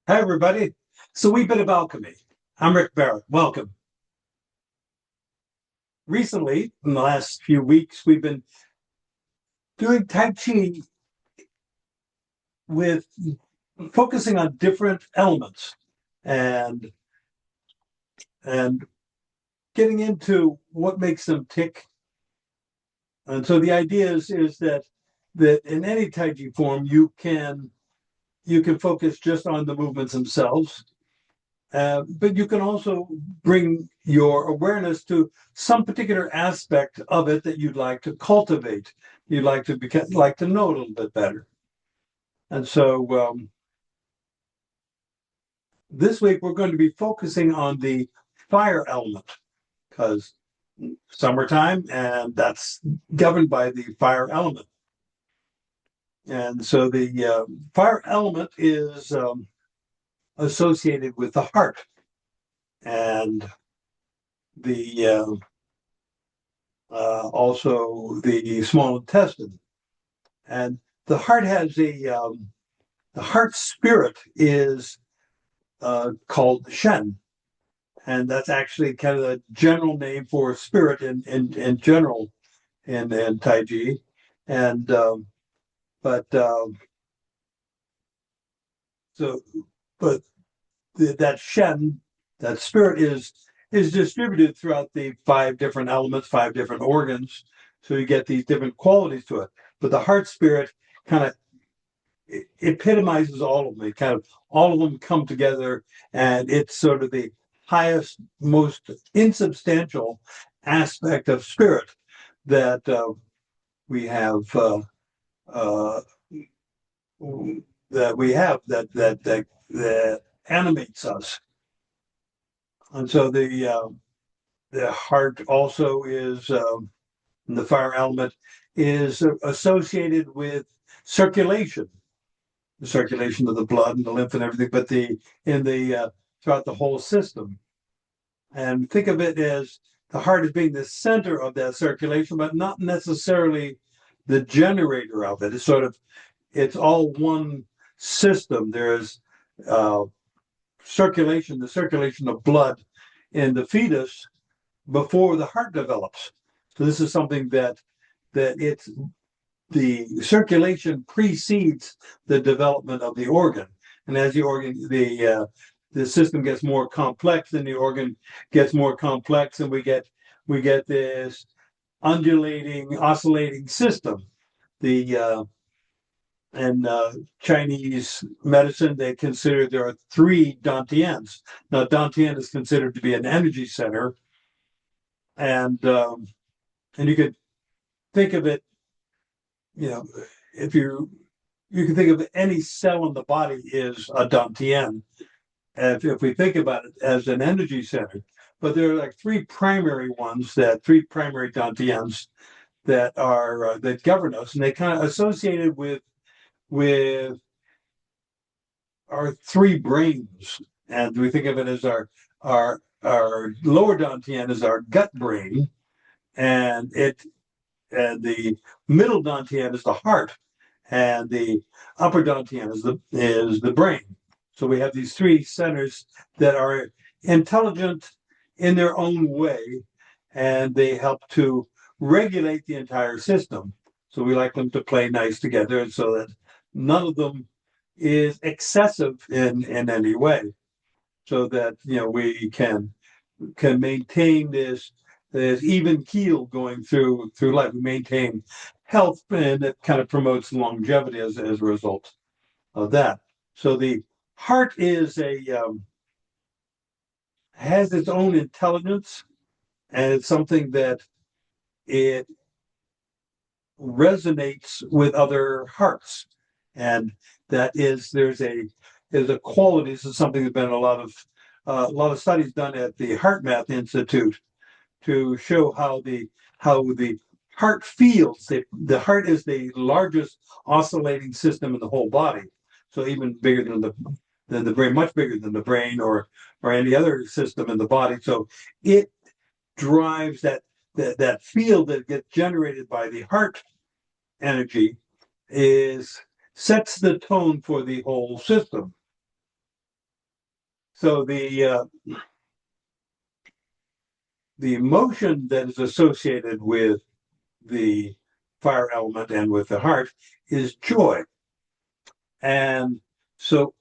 Hi, everybody. So, we bit of alchemy. I'm Rick Barrett. Welcome. Recently, in the last few weeks, we've been doing Tai Chi with focusing on different elements and and getting into what makes them tick. And so the idea is that in any Tai Chi form, you can focus just on the movements themselves. But you can also bring your awareness to some particular aspect of it that you'd like to cultivate. You'd like to know a little bit better. And so this week we're going to be focusing on the fire element because summertime, and that's governed by the fire element. And so the fire element is associated with the heart and the also the small intestine. And the heart has the heart spirit is called Shen. And that's actually kind of the general name for spirit in general in Tai Chi. And, but, so, but that Shen, that spirit is distributed throughout the five different elements, five different organs. So you get these different qualities to it. But the heart spirit kind of epitomizes all of them. It kind of all of them come together, and it's sort of the highest, most insubstantial aspect of spirit that we have uh, that animates us. And so the heart also is the fire element is associated with circulation, the circulation of the blood and the lymph and everything, but the in the throughout the whole system. And think of it as the heart as being the center of that circulation, but not necessarily the generator of it. It's sort of it's all one system. There's uh, circulation, the circulation of blood in the fetus before the heart develops. So this is something that it's the circulation precedes the development of the organ, and as the system gets more complex, then the organ gets more complex, and we get this undulating, oscillating system. The in Chinese medicine, they consider there are three Dantians. Now, Dantian is considered to be an energy center, and you could think of it, you know, if you can think of any cell in the body is a Dantian, if we think about it as an energy center. But there are like three primary Dantians that govern us, and they kind of associated with our three brains, and we think of it as our lower dantian is our gut brain, and the middle dantian is the heart, and the upper dantian is the brain. So we have these three centers that are intelligent in their own way, and they help to regulate the entire system. So we like them to play nice together, and so that none of them is excessive in any way, so that we can maintain this even keel going through life. We maintain health, and it kind of promotes longevity as a result of that. So the heart is a has its own intelligence, and it's something that it resonates with other hearts, and that is there's a quality. This is something that's been a lot of studies done at the Heart Math Institute to show how the heart feels. The heart is the largest oscillating system in the whole body, so even bigger than the brain, much bigger than the brain or any other system in the body. So it drives that field that gets generated by the heart energy is sets the tone for the whole system. So the emotion that is associated with the fire element and with the heart is joy. And so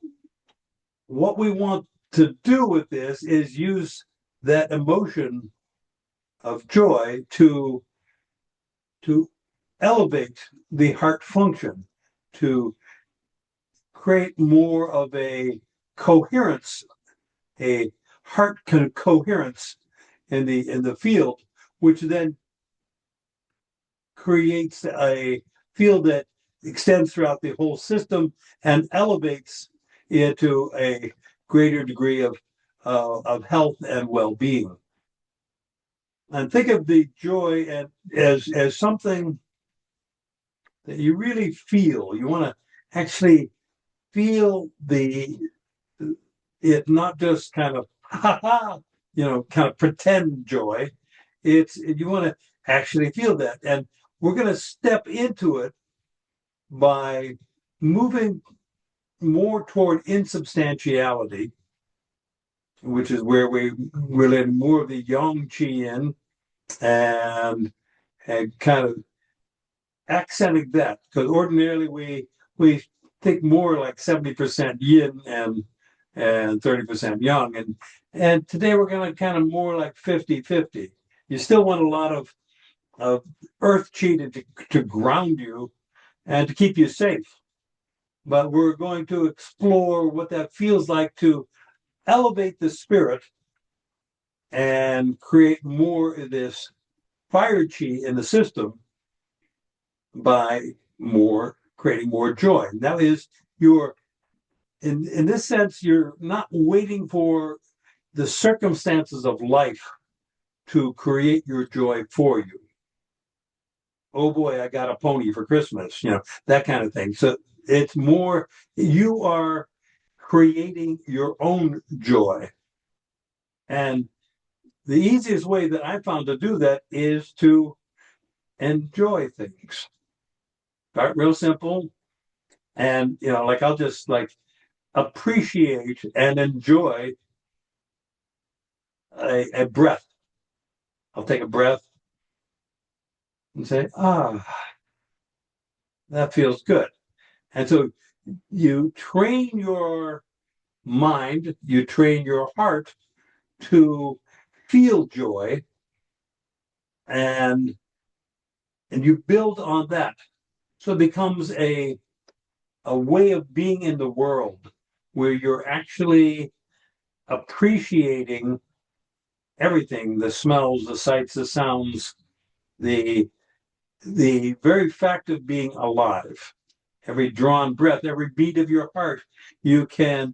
what we want to do with this is use that emotion of joy to elevate the heart function, to create more of a coherence, a heart coherence in the field, which then creates a field that extends throughout the whole system and elevates it to a greater degree of health and well-being. And think of the joy as something that you really feel. You want to actually feel it, not just kind of ha ha, kind of pretend joy. It's you want to actually feel that, and we're going to step into it by moving more toward insubstantiality, which is where we're letting more of the yang qi in, and kind of accenting that, because ordinarily we think more like 70% yin and 30% yang, and today we're going to kind of more like 50-50. You still want a lot of earth chi to ground you and to keep you safe, but we're going to explore what that feels like to elevate the spirit and create more of this fire chi in the system by creating more joy. And that is in this sense, you're not waiting for the circumstances of life to create your joy for you. Oh boy, I got a pony for Christmas, that kind of thing. So it's more, you are creating your own joy. And the easiest way that I found to do that is to enjoy things. Start real simple. And, like I'll just like appreciate and enjoy a breath. I'll take a breath and say, that feels good. And so you train your mind, you train your heart to feel joy, and you build on that. So it becomes a way of being in the world where you're actually appreciating everything, the smells, the sights, the sounds, the very fact of being alive. Every drawn breath, every beat of your heart, you can,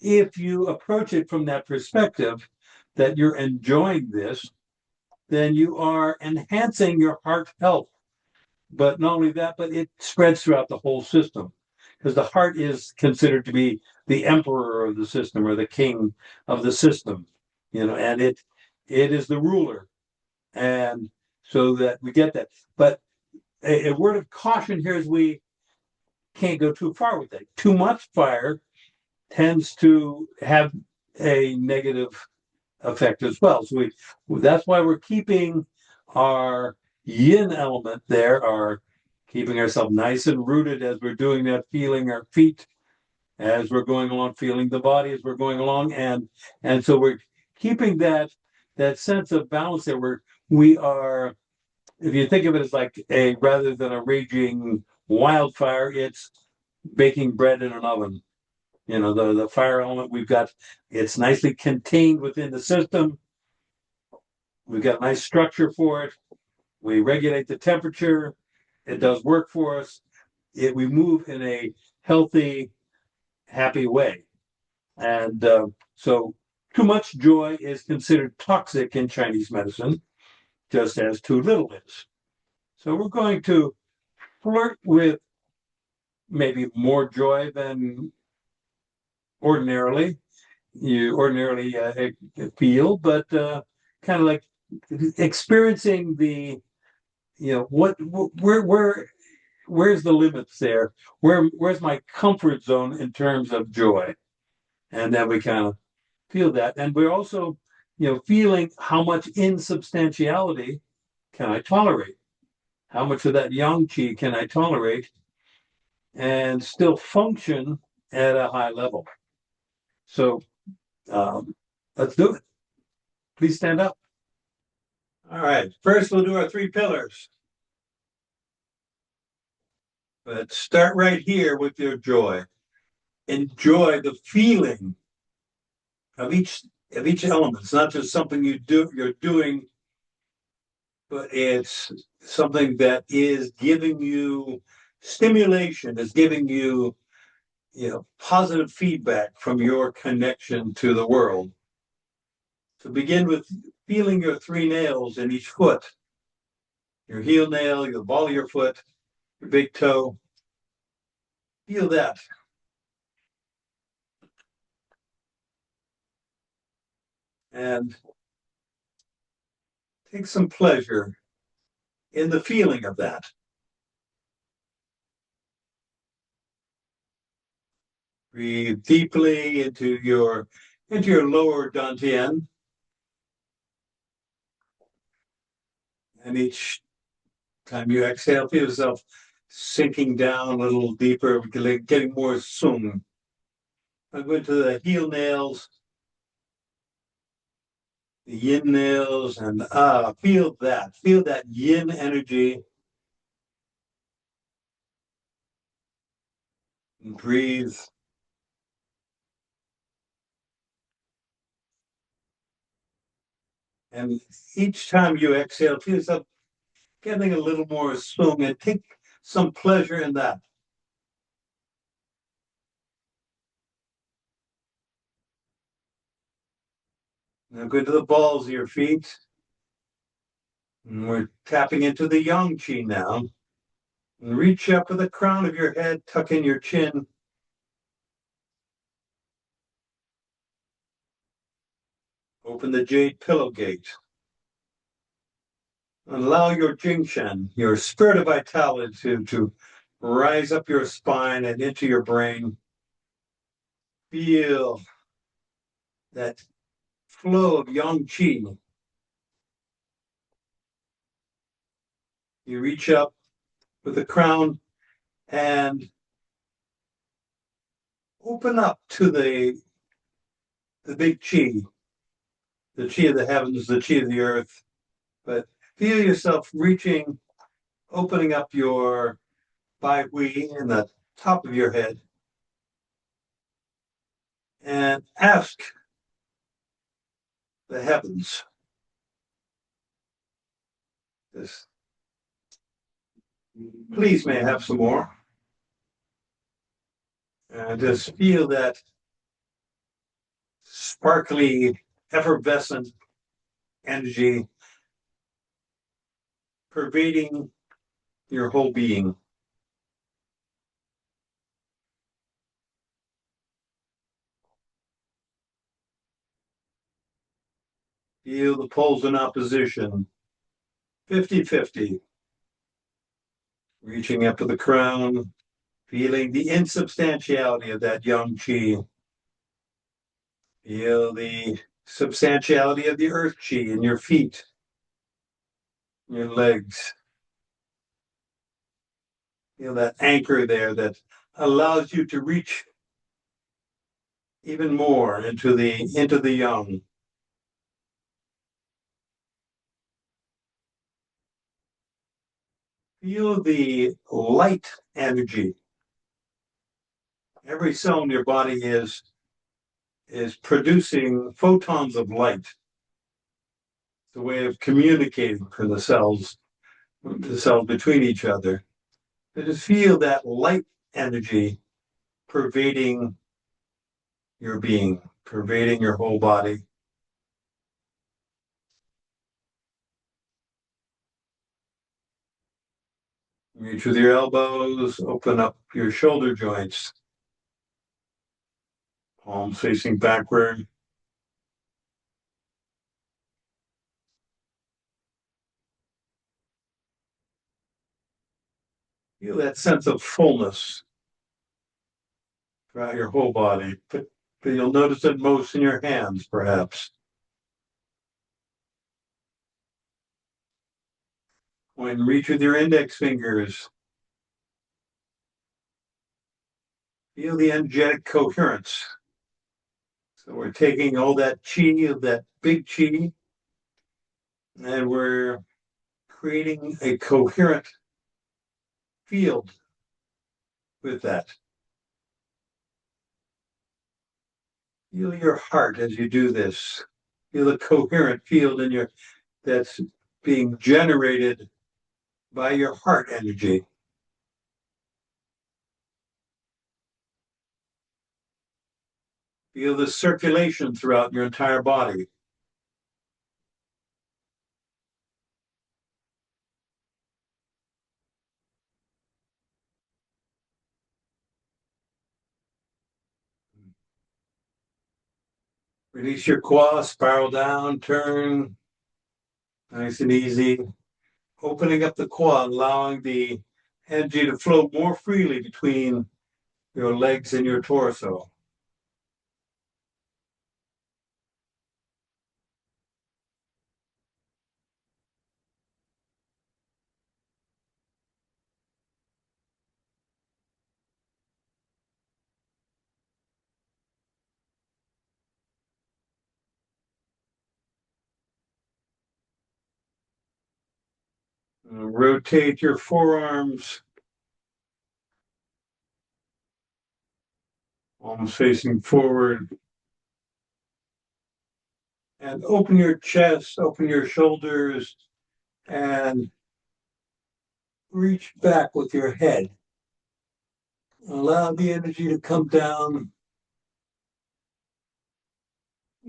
if you approach it from that perspective, that you're enjoying this, then you are enhancing your heart health. But not only that, but it spreads throughout the whole system, because the heart is considered to be the emperor of the system or the king of the system, and it is the ruler. And so that we get that. But a word of caution here is we can't go too far with it. Too much fire tends to have a negative effect as well. So that's why we're keeping our yin element there, are keeping ourselves nice and rooted as we're doing that, feeling our feet as we're going along, feeling the body as we're going along, and so we're keeping that sense of balance there, where we are, if you think of it as like a, rather than a raging wildfire, it's baking bread in an oven. The fire element we've got, it's nicely contained within the system. We've got nice structure for it. We regulate the temperature. It does work for us. We move in a healthy, happy way. And so too much joy is considered toxic in Chinese medicine, just as too little is. So we're going to flirt with maybe more joy than ordinarily you ordinarily feel, but kind of like experiencing the, where's the limits there? Where's my comfort zone in terms of joy? And then we kind of feel that. And we're also, feeling how much insubstantiality can I tolerate? How much of that yang qi can I tolerate and still function at a high level? So let's do it. Please stand up. All right. First, we'll do our three pillars. But start right here with your joy. Enjoy the feeling of each element. It's not just something you're doing, but it's something that is giving you stimulation, is giving you, positive feedback from your connection to the world. So begin with feeling your three nails in each foot. Your heel nail, the ball of your foot, your big toe. Feel that. And take some pleasure in the feeling of that. Breathe deeply into your lower dantian. And each time you exhale, feel yourself sinking down a little deeper, getting more sung. I'm going to the heel nails, the yin nails, and feel that. Feel that yin energy. And breathe. And each time you exhale, feel yourself getting a little more sung and take some pleasure in that. Now go to the balls of your feet. And we're tapping into the yang qi now. And reach up to the crown of your head, tuck in your chin. Open the jade pillow gate. Allow your Shen, your spirit of vitality, to rise up your spine and into your brain. Feel that flow of yang qi. You reach up with the crown and open up to the big qi, the qi of the heavens, the qi of the earth. But feel yourself reaching, opening up your bai hui in the top of your head, and ask the heavens this. Please, may I have some more? And just feel that sparkly, effervescent energy pervading your whole being. Feel the poles in opposition, 50-50. Reaching up to the crown, feeling the insubstantiality of that yang qi. Feel the substantiality of the earth qi in your feet, your legs. Feel that anchor there that allows you to reach even more into the yang. Feel the light energy. Every cell in your body is producing photons of light. It's a way of communicating for the cells between each other. But just feel that light energy pervading your being, pervading your whole body. Reach with your elbows, open up your shoulder joints. Palms facing backward. Feel that sense of fullness throughout your whole body. but you'll notice it most in your hands, perhaps. When reach with your index fingers, feel the energetic coherence. So we're taking all that chi, of that big chi, and we're creating a coherent field with that. Feel your heart as you do this. Feel a coherent field in your that's being generated by your heart energy. Feel the circulation throughout your entire body. Release your qua, spiral down, turn, nice and easy. Opening up the qua, allowing the energy to flow more freely between your legs and your torso. Rotate your forearms, almost facing forward. And open your chest, open your shoulders, and reach back with your head. Allow the energy to come down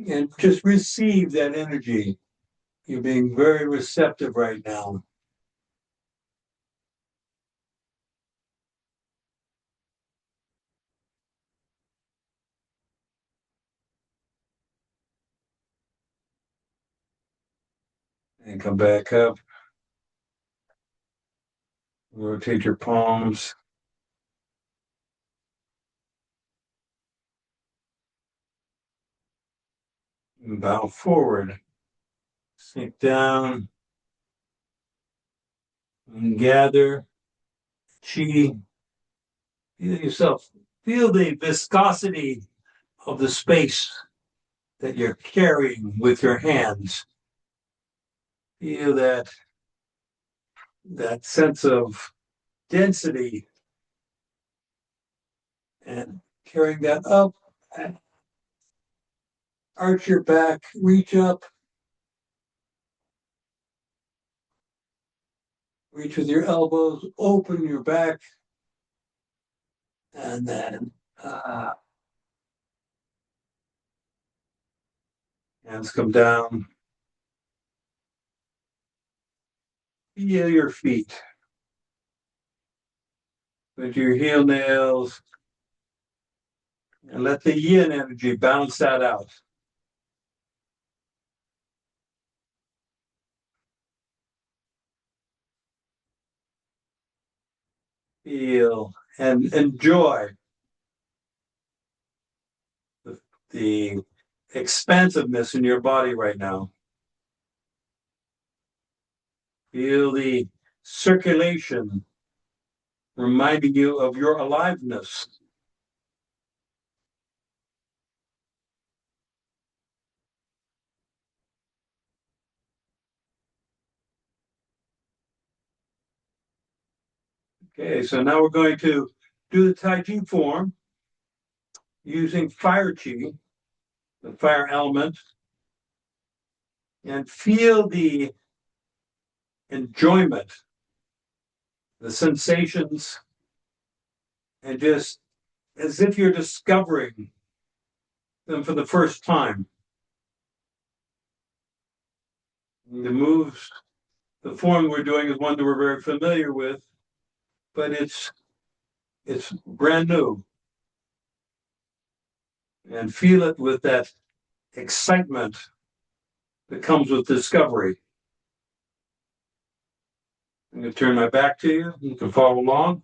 and just receive that energy. You're being very receptive right now. And come back up. Rotate your palms. And bow forward. Sink down. And gather. Chi. Feel yourself. Feel the viscosity of the space that you're carrying with your hands. Feel that sense of density and carrying that up. Arch your back, reach up, reach with your elbows, open your back, and then hands come down. Feel your feet with your heel nails and let the yin energy bounce that out. Feel and enjoy the expansiveness in your body right now. Feel the circulation reminding you of your aliveness. Okay, so now we're going to do the Tai Chi form using fire chi, the fire element, and feel the enjoyment, the sensations, and just as if you're discovering them for the first time. The moves, the form we're doing is one that we're very familiar with, but it's brand new. And feel it with that excitement that comes with discovery. I'm going to turn my back to you. You can follow along.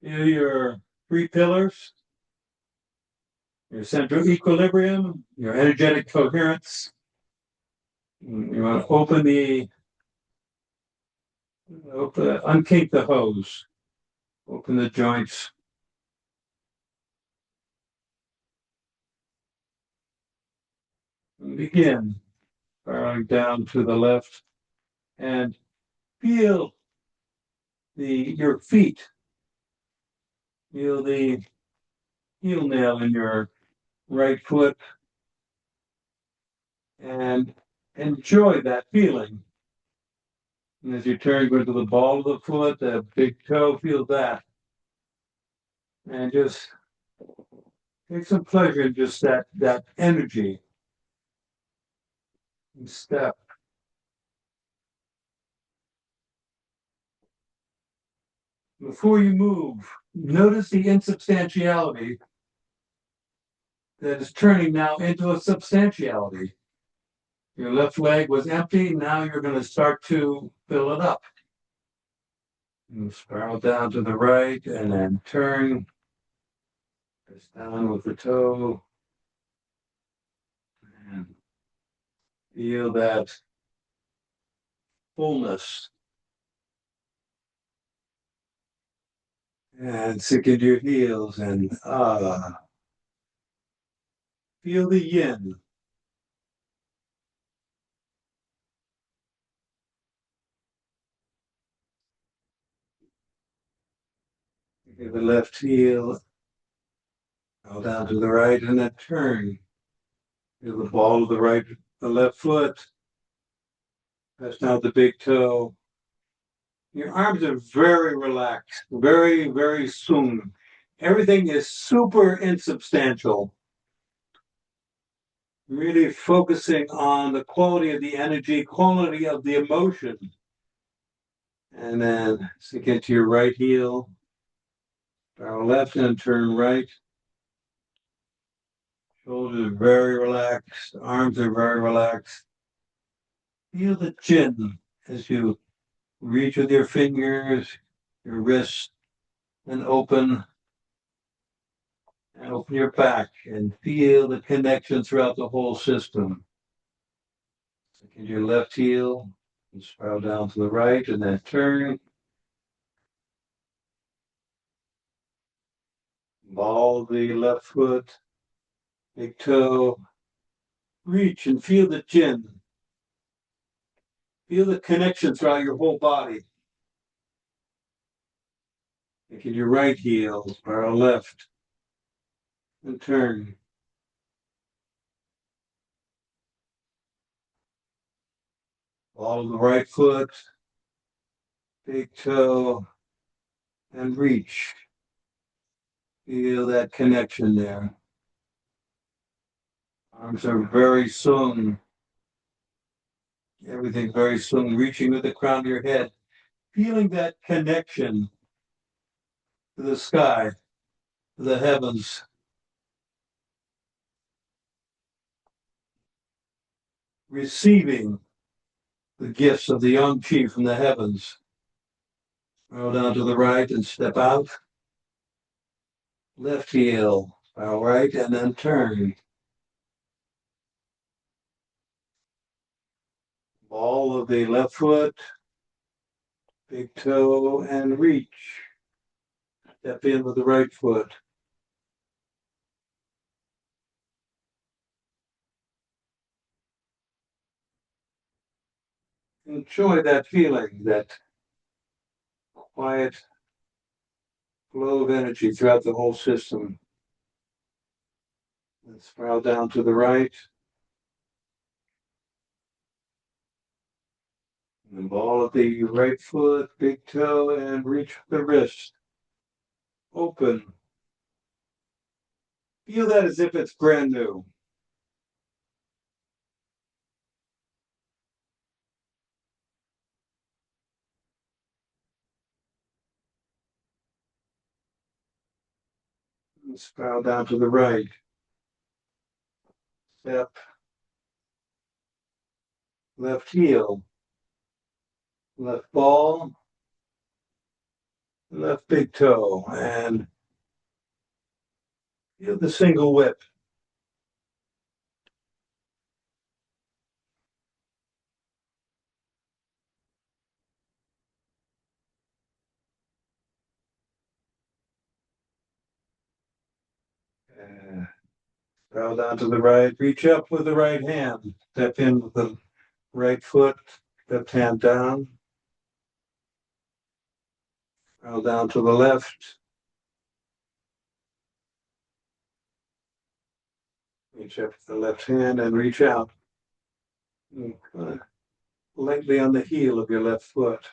Feel your three pillars, your central equilibrium, your energetic coherence. You want to unkink the hose, open the joints. And begin spiraling down to the left and feel your feet. Feel the heel nail in your right foot and enjoy that feeling. And as you turn, go to the ball of the foot, the big toe, feel that. And just take some pleasure in just that energy and step. Before you move, notice the insubstantiality that is turning now into a substantiality. Your left leg was empty. Now you're going to start to fill it up. And spiral down to the right and then turn. Press down with the toe. And feel that fullness. And sink into your heels and feel the yin. Give the left heel. Go down to the right and then turn. Feel the ball of the left foot. Press down the big toe. Your arms are very relaxed, very, very soon. Everything is super insubstantial. Really focusing on the quality of the energy, quality of the emotion. And then sink into your right heel. Barrel left and turn right. Shoulders are very relaxed. Arms are very relaxed. Feel the chin as you reach with your fingers, your wrists, and open your back and feel the connection throughout the whole system. Sink into your left heel and spiral down to the right and then turn. Ball the left foot, big toe, reach and feel the chin. Feel the connection throughout your whole body. Taking your right heel, spiral left, and turn. Ball the right foot, big toe, and reach. Feel that connection there. Arms are very sung. Everything very sung, reaching to the crown of your head. Feeling that connection to the sky, to the heavens. Receiving the gifts of the young chief from the heavens. Roll down to the right and step out. Left heel, all right, and then turn. Ball of the left foot, big toe, and reach. Step in with the right foot. Enjoy that feeling, that quiet flow of energy throughout the whole system. And spiral down to the right. And ball of the right foot, big toe, and reach the wrist. Open. Feel that as if it's brand new. And spiral down to the right. Step. Left heel. Left ball. left big toe, and feel the single whip. Uh, Roll down to the right, reach up with the right hand, step in with the right foot, left hand down, roll down to the left, reach up with the left hand and reach out. Lightly on the heel of your left foot.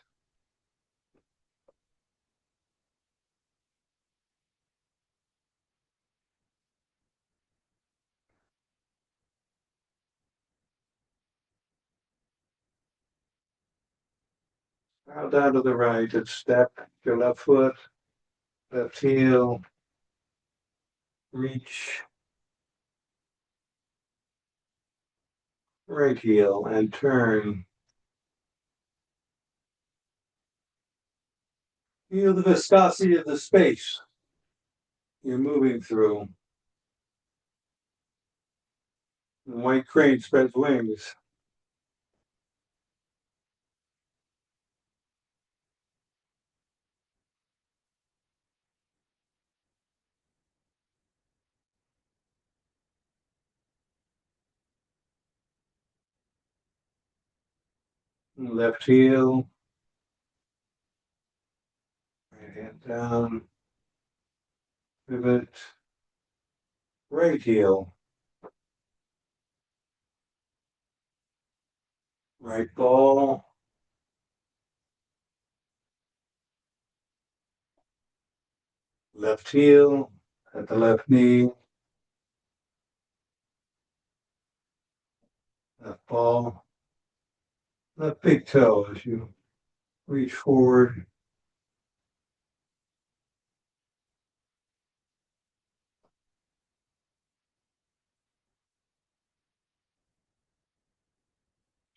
Roll down to the right and step your left foot, left heel, reach, right heel and turn. Feel the viscosity of the space you're moving through. The white crane spreads wings. Left heel, right hand down, pivot, right heel, right ball, left heel at the left knee, left ball, left big toe as you reach forward.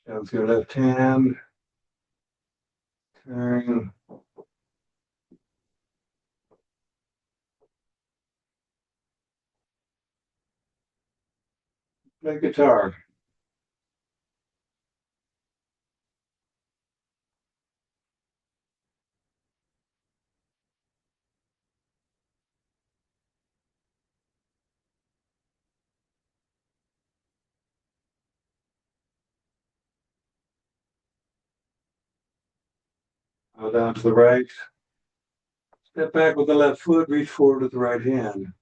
Down with your left hand, turn, play guitar. Go down to the right, step back with the left foot, reach forward with the right hand.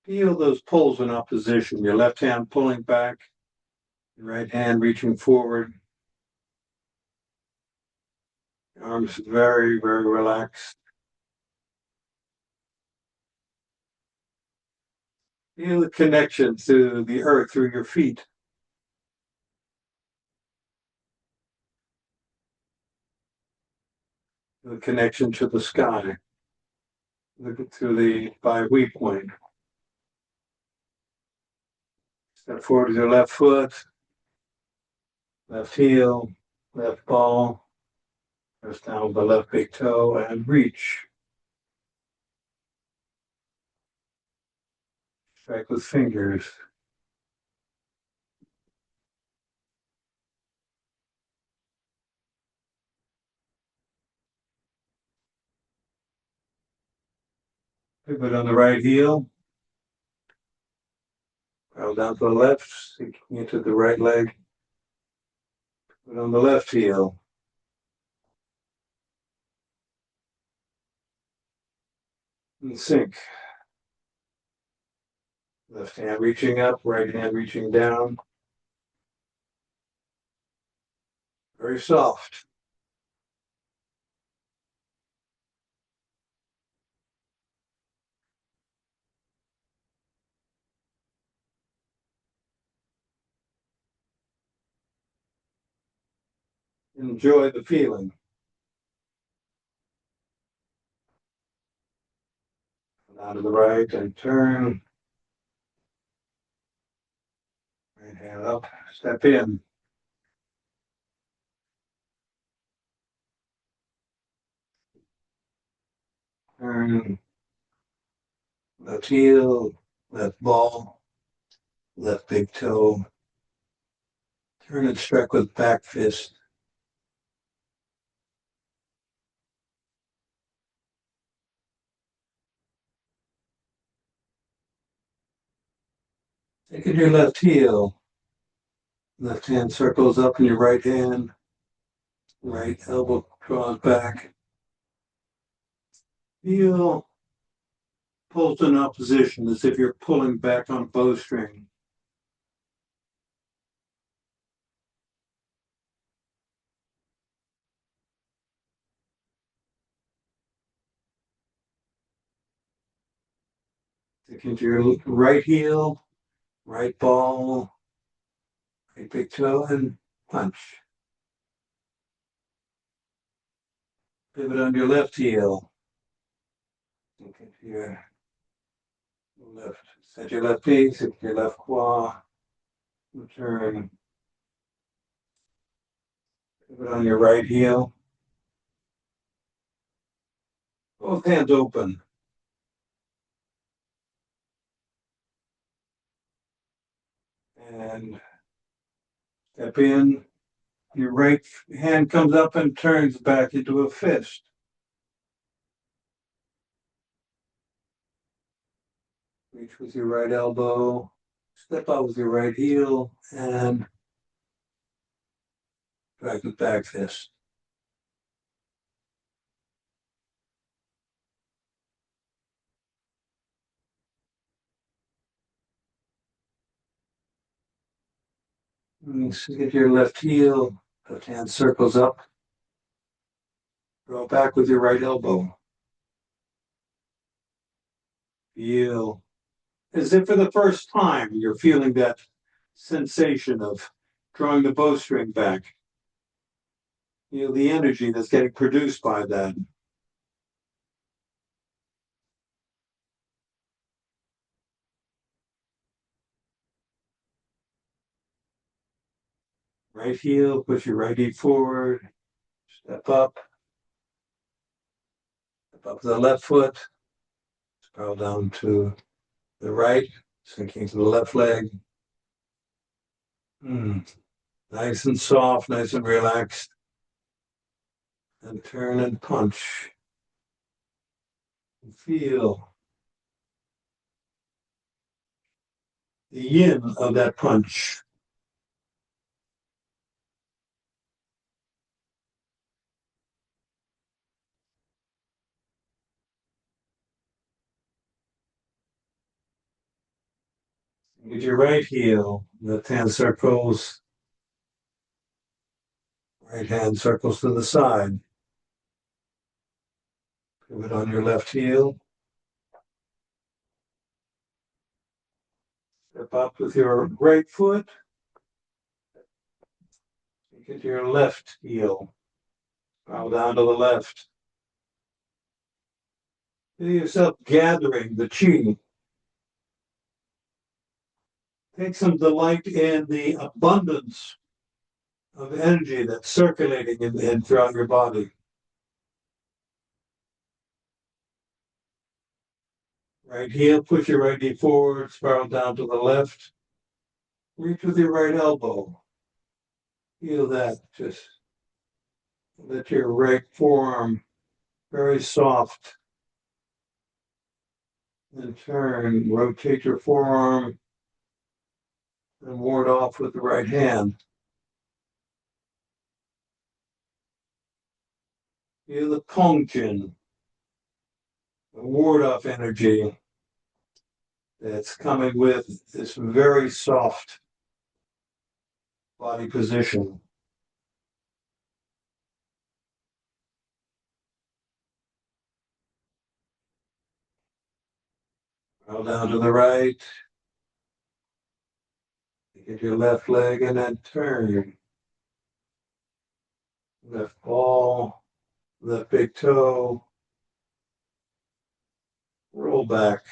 Feel those pulls in opposition. Your left hand pulling back, your right hand reaching forward. Your arms very, very relaxed. Feel the connection to the earth through your feet. The connection to the sky through the bi-week point. Step forward with your left foot, left heel, left ball, press down with the left big toe and reach. Strike with fingers. Pivot on the right heel. Roll down to the left, sinking into the right leg. Pivot on the left heel. And sink. Left hand reaching up, right hand reaching down. Very soft. Enjoy the feeling. Down to the right and turn. Right hand up, step in. Turn left heel, left ball, left big toe. Turn and strike with back fist. Take it your left heel. Left hand circles up in your right hand. Right elbow draws back. Heel pulls in opposition as if you're pulling back on a bowstring. Take into your right heel, right ball, right big toe, and punch. Pivot on your left heel. Take into your left, set your left knee, set your left quad, return. Pivot on your right heel. Both hands open. And step in. Your right hand comes up and turns back into a fist. Reach with your right elbow. Step out with your right heel and drag with back fist. Get your left heel, left hand circles up. Draw back with your right elbow. Feel as if for the first time you're feeling that sensation of drawing the bowstring back. You know, the energy that's getting produced by that. Right heel, push your right knee forward, step up to the left foot, spiral down to the right, sinking to the left leg. Nice and soft, nice and relaxed. And turn and punch. Feel the yin of that punch. Get your right heel, left hand circles, right hand circles to the side. Pivot on your left heel. Step up with your right foot. Get your left heel. Bow down to the left. Feel yourself gathering the chi. Take some delight in the abundance of energy that's circulating throughout your body. Right heel, push your right knee forward, spiral down to the left. Reach with your right elbow. Feel that. Just let your right forearm very soft. And turn, rotate your forearm and ward off with the right hand. Feel the Tongjian, the ward off energy that's coming with this very soft body position. Roll down to the right. Get your left leg and then turn. Left ball, left big toe. Roll back.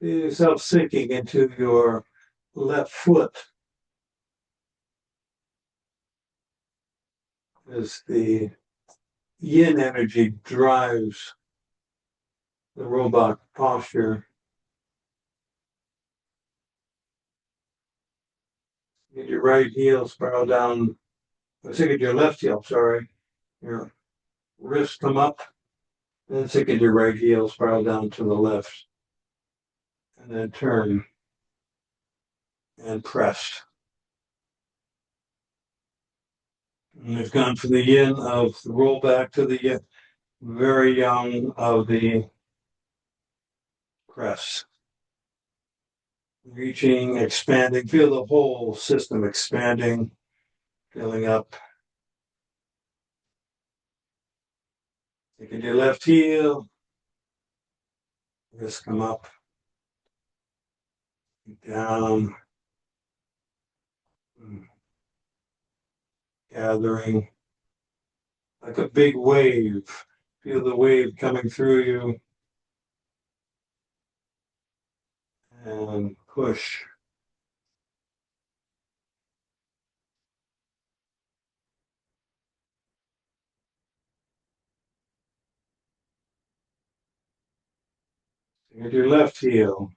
Feel yourself sinking into your left foot. as the yin energy drives the robot posture. Get your right heel spiral down. Let's say get your left heel, sorry. Your wrist come up, then take your right heel spiral down to the left. And then turn and press. And we've gone from the yin of the roll back to the very young of the press. Reaching, expanding, feel the whole system expanding, filling up. Taking your left heel, wrist come up, down, gathering like a big wave. Feel the wave coming through you and push. Take your left heel,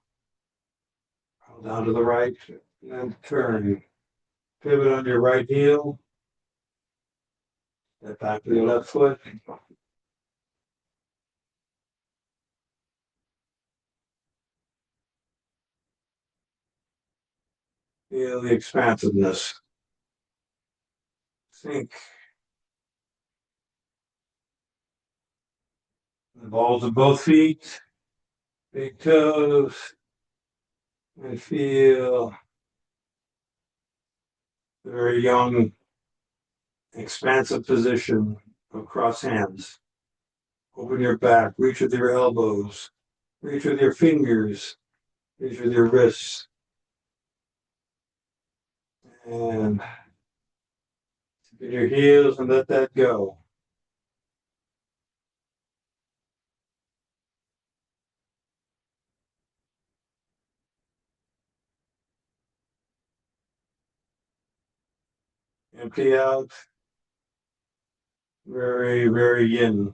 roll down to the right, and turn. Pivot on your right heel, step back to your left foot. Feel the expansiveness. Sink. The balls of both feet, big toes, and feel the very young, expansive position of cross hands. Open your back, reach with your elbows, reach with your fingers, reach with your wrists, and get your heels and let that go. Empty out. Very, very yin.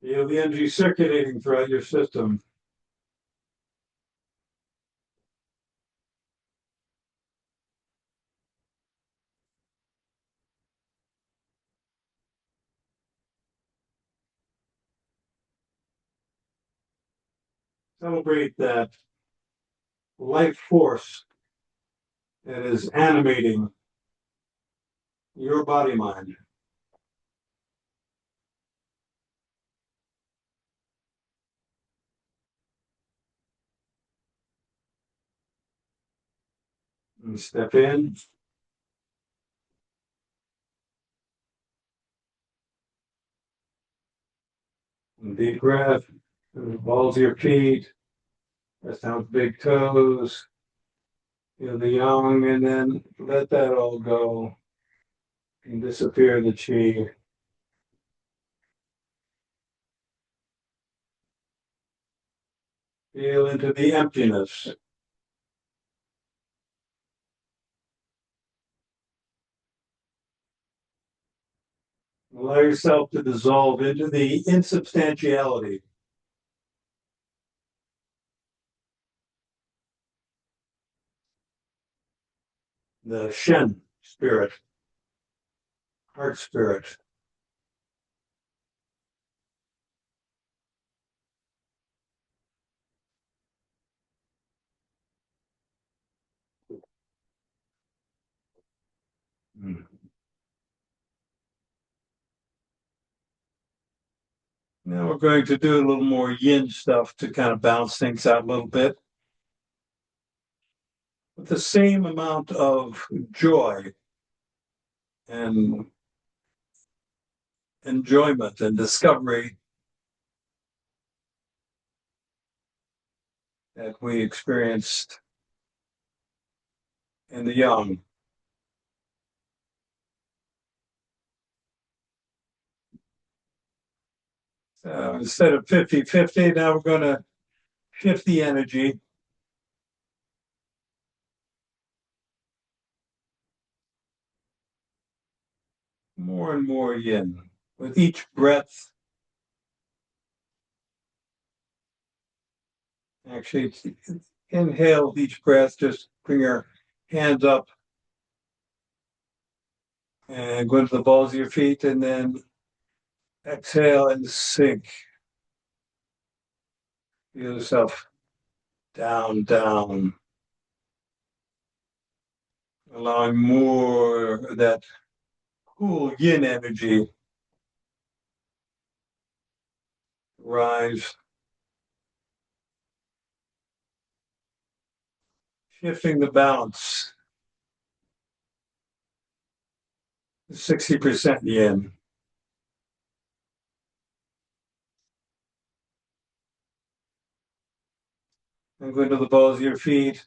Feel the energy circulating throughout your system. Celebrate that life force that is animating your body mind. And step in. And deep breath. And the balls of your feet. Press down with big toes. Feel the yang, and then let that all go. And disappear the chi. Feel into the emptiness. Allow yourself to dissolve into the insubstantiality. The Shen spirit, heart spirit. Now we're going to do a little more yin stuff to kind of balance things out a little bit. With the same amount of joy and enjoyment and discovery that we experienced in the young. So instead of 50-50, now we're going to shift the energy. More and more yin. With each breath, actually, inhale with each breath, just bring your hands up and go into the balls of your feet, and then exhale and sink. Feel yourself down, down, allowing more of that cool yin energy rise, shifting the balance. 60% yin. And go into the balls of your feet.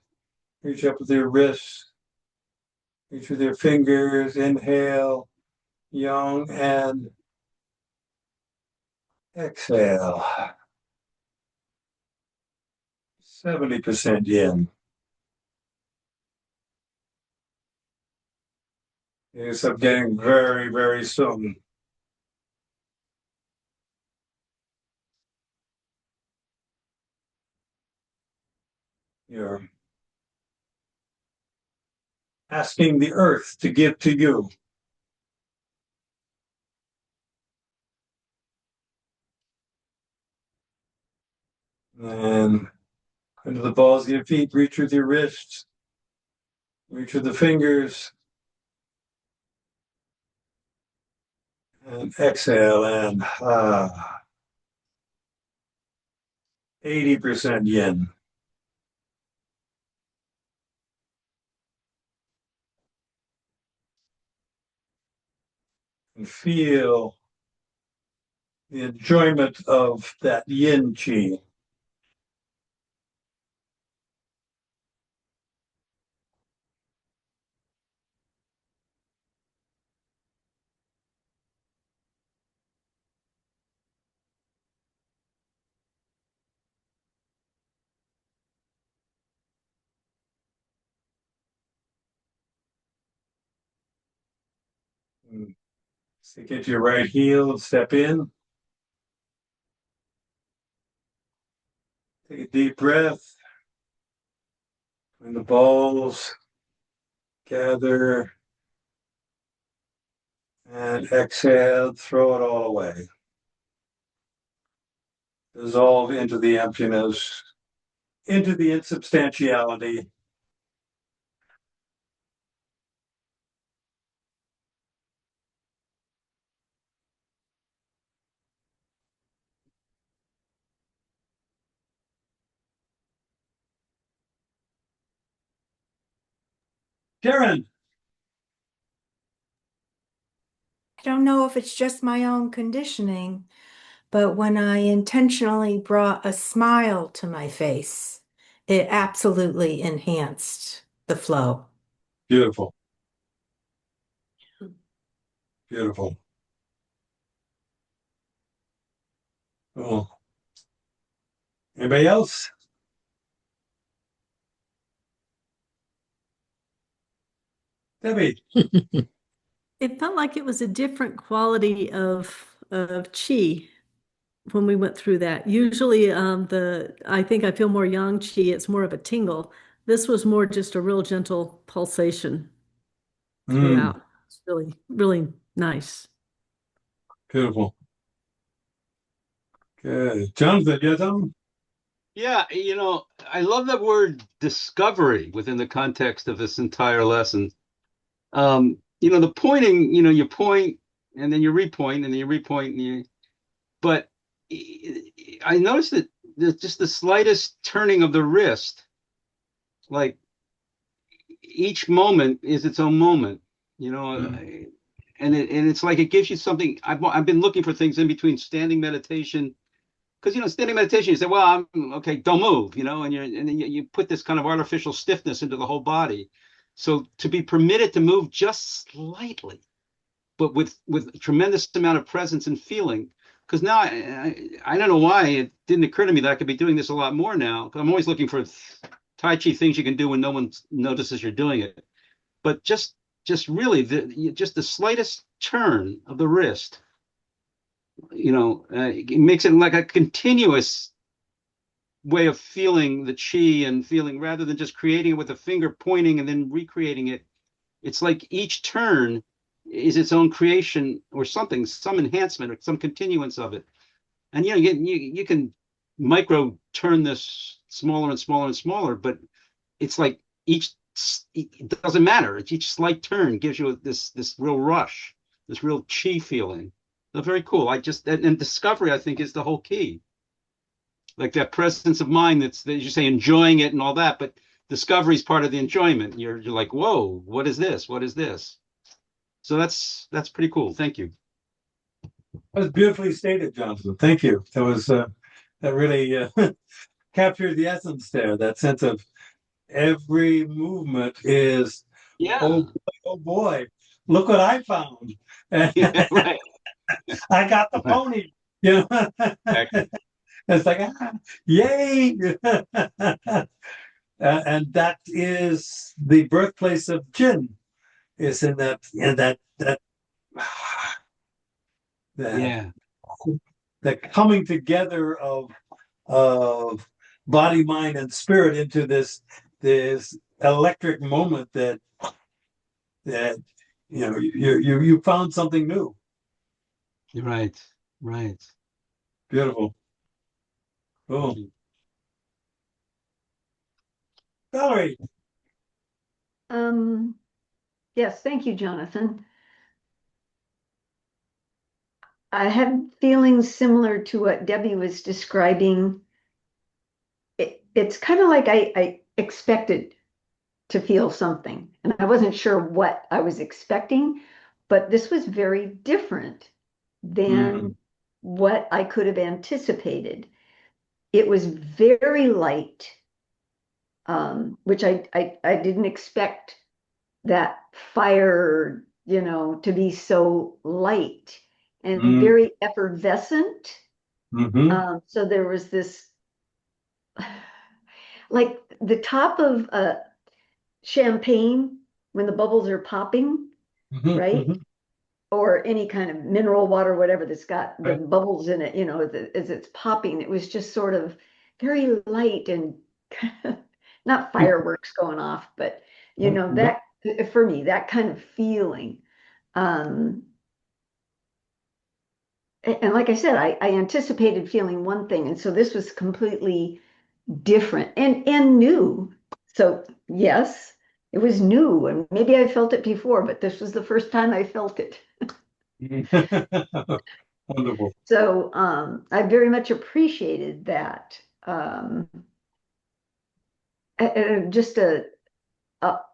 Reach up with your wrists. Reach with your fingers. Inhale, yang, and exhale. 70% yin. Yes, I'm getting very, very soon. You're asking the earth to give to you. And into the balls of your feet, reach with your wrists, reach with the fingers, and exhale, and 80% yin. And feel the enjoyment of that yin chi. So get your right heel, step in, take a deep breath, and the balls gather, and exhale, throw it all away. Dissolve into the emptiness, into the insubstantiality. Karen. I don't know if it's just my own conditioning, but when I intentionally brought a smile to my face, it absolutely enhanced the flow. Beautiful. Beautiful. Cool. Anybody else? Debbie. It felt like it was a different quality of chi when we went through that. Usually, the I think I feel more yang chi. It's more of a tingle. This was more just a real gentle pulsation throughout. It's really, really nice. Beautiful. Good. Jonathan, you have something? Yeah, I love that word discovery within the context of this entire lesson. The pointing, you point and then you repoint and then you repoint but I noticed that there's just the slightest turning of the wrist, like each moment is its own moment, and it's like it gives you something. I've been looking for things in between standing meditation. Because standing meditation, you say, "Well, I'm okay, don't move," and then you put this kind of artificial stiffness into the whole body. So to be permitted to move just slightly, but with a tremendous amount of presence and feeling, because now I don't know why it didn't occur to me that I could be doing this a lot more now. 'Cause I'm always looking for Tai Chi things you can do when no one notices you're doing it. But just really just the slightest turn of the wrist, it makes it like a continuous way of feeling the chi and feeling rather than just creating it with a finger pointing and then recreating it. It's like each turn is its own creation or something, some enhancement or some continuance of it. And you can micro turn this smaller and smaller and smaller, but it's like it doesn't matter. Each slight turn gives you this real rush, this real chi feeling. So very cool. And discovery, I think, is the whole key. Like that presence of mind that you say enjoying it and all that, but discovery is part of the enjoyment. You're like, whoa, what is this? What is this? So that's pretty cool. Thank you. That was beautifully stated, Jonathan. Thank you. That really captured the essence there. That sense of every movement is, Yeah. oh boy, look what I found. Yeah, right. I got the pony. You know, Exactly. it's like, yay! And that is the birthplace of Jin. Is in that Yeah. the coming together of body, mind, and spirit into this electric moment that you found something new. Right. Right. Beautiful. Cool. Valerie. Yes, thank you, Jonathan. I had feelings similar to what Debbie was describing. It's kind of like I expected to feel something, and I wasn't sure what I was expecting, but this was very different than what I could have anticipated. It was very light, which I didn't expect that fire, to be so light and very effervescent. So there was this, like the top of champagne when the bubbles are popping, right? Or any kind of mineral water, whatever that's got the bubbles in it, as it's popping. It was just sort of very light and not fireworks going off, but that for me, that kind of feeling. And like I said, I anticipated feeling one thing, and so this was completely different and new. So yes, it was new, and maybe I felt it before, but this was the first time I felt it. Wonderful. So I very much appreciated that. Just a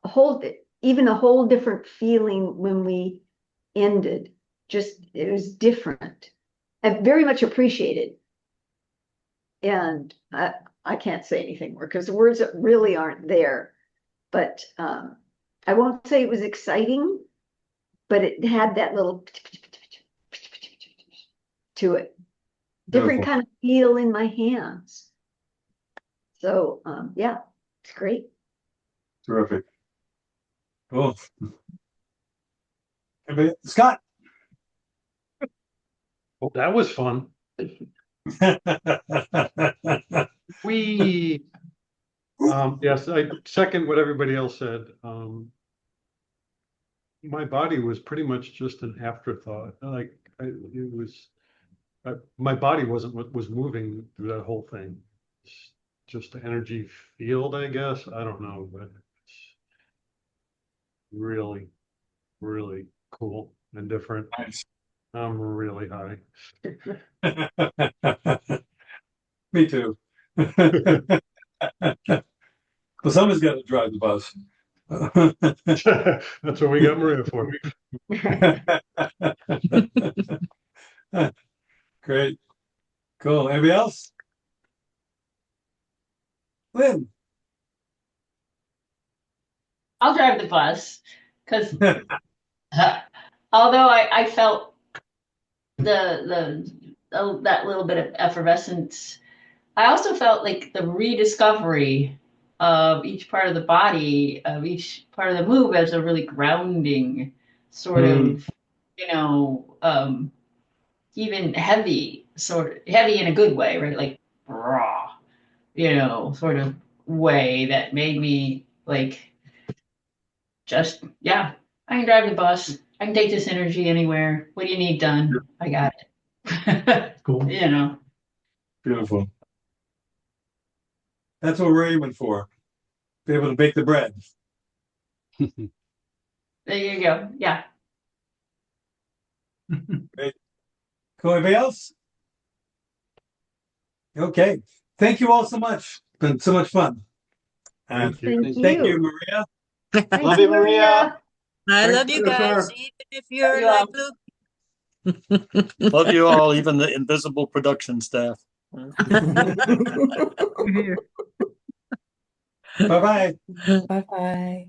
whole, even a whole different feeling when we ended. Just it was different. I very much appreciated. And I can't say anything more because the words really aren't there. But I won't say it was exciting, but it had that little to it. Different Beautiful. kind of feel in my hands. So yeah, it's great. Terrific. Cool. Scott. Well, that was fun. We, yes, I second what everybody else said. My body was pretty much just an afterthought. My body wasn't what was moving through that whole thing. It's just the energy field, I guess. I don't know, but it's really, really cool and different. Nice. I'm really high. Me too. Well, somebody's got to drive the bus. That's what we got Maria for. Great. Cool. Anybody else? Lynn. I'll drive the bus because although I felt the that little bit of effervescence. I also felt like the rediscovery of each part of the body, of each part of the move as a really grounding sort of, even heavy, sort of heavy in a good way, right? Like raw, sort of way that made me like just, yeah, I can drive the bus. I can take this energy anywhere. What do you need done? I got it. Cool. Beautiful. That's what we're aiming for. Be able to bake the bread. There you go. Yeah. Great. Cool. Anybody else? Okay. Thank you all so much. It's been so much fun. And Thank you. thank you, Maria. Thank Love you, Maria. I Thanks, love you Jennifer. guys, even if you're You like all. Luke. Love you all, even the invisible production staff. Bye-bye. Bye-bye.